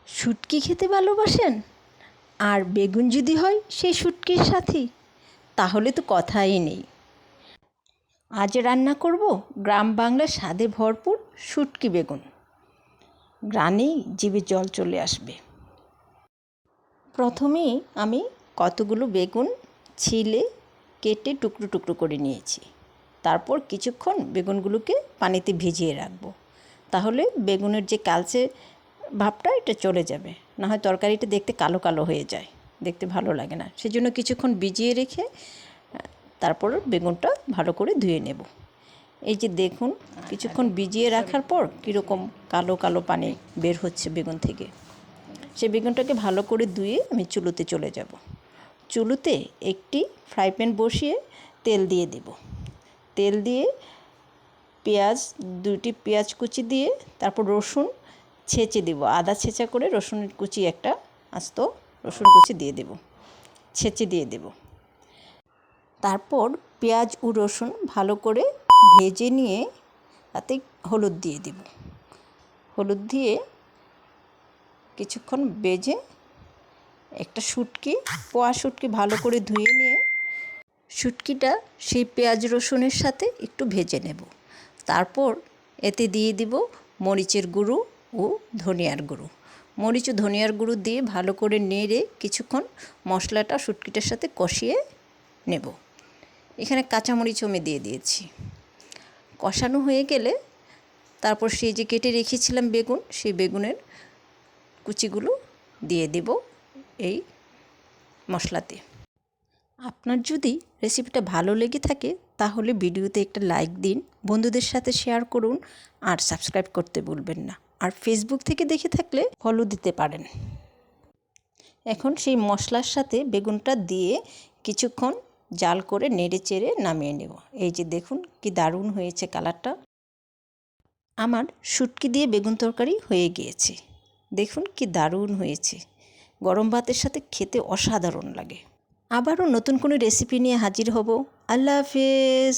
শুটকি খেতে ভালোবাসেন আর বেগুন যদি হয় সেই শুটকির সাথে, তাহলে তো কথাই নেই। আজ রান্না করব গ্রাম বাংলার স্বাদে ভরপুর শুটকি বেগুন। গ্রানেই জিভে জল চলে আসবে। প্রথমেই আমি কতগুলো বেগুন ছিলে কেটে টুকরো টুকরো করে নিয়েছি। তারপর কিছুক্ষণ বেগুনগুলোকে পানিতে ভিজিয়ে রাখবো, তাহলে বেগুনের যে কালচে ভাবটা এটা চলে যাবে। না হয় তরকারিটা দেখতে কালো কালো হয়ে যায়, দেখতে ভালো লাগে না। সেজন্য কিছুক্ষণ ভিজিয়ে রেখে তারপর বেগুনটা ভালো করে ধুয়ে নেব। এই যে দেখুন, কিছুক্ষণ ভিজিয়ে রাখার পর কীরকম কালো কালো পানি বের হচ্ছে বেগুন থেকে। সে বেগুনটাকে ভালো করে ধুয়ে আমি চুলোতে চলে যাব। চুলোতে একটি ফ্রাই প্যান বসিয়ে তেল দিয়ে দেব। তেল দিয়ে দুটি পেঁয়াজ কুচি দিয়ে তারপর রসুন ছেঁচে দেব। আদা ছেঁচা করে রসুনের কুচি একটা আস্ত রসুন কুচি দিয়ে দেব, ছেঁচে দিয়ে দেব। তারপর পেঁয়াজ ও রসুন ভালো করে ভেজে নিয়ে তাতে হলুদ দিয়ে দেব। হলুদ দিয়ে কিছুক্ষণ ভেজে একটা পোয়া শুটকি ভালো করে ধুয়ে নিয়ে শুটকিটা সেই পেঁয়াজ রসুনের সাথে একটু ভেজে নেব। তারপর এতে দিয়ে দিব মরিচের গুঁড়ো ও ধনিয়ার গুঁড়ো। মরিচ ও ধনিয়ার গুঁড়ো দিয়ে ভালো করে নেড়ে কিছুক্ষণ মশলাটা শুটকিটার সাথে কষিয়ে নেব। এখানে কাঁচামরিচও আমি দিয়ে দিয়েছি। কষানো হয়ে গেলে তারপর সেই যে কেটে রেখেছিলাম বেগুন, সেই বেগুনের কুচিগুলো দিয়ে দেব এই মশলাতে। আপনার যদি রেসিপিটা ভালো লেগে থাকে তাহলে ভিডিওতে একটা লাইক দিন, বন্ধুদের সাথে শেয়ার করুন আর সাবস্ক্রাইব করতে ভুলবেন না। আর ফেসবুক থেকে দেখে থাকলে ফলো দিতে পারেন। এখন সেই মশলার সাথে বেগুনটা দিয়ে কিছুক্ষণ জাল করে নেড়ে চেড়ে নামিয়ে নেব। এই যে দেখুন কি দারুণ হয়েছে কালারটা। আমার শুটকি দিয়ে বেগুন তরকারি হয়ে গিয়েছে। দেখুন কি দারুণ হয়েছে, গরম ভাতের সাথে খেতে অসাধারণ লাগে। আবারও নতুন কোনো রেসিপি নিয়ে হাজির হব। আল্লাহ হাফেজ।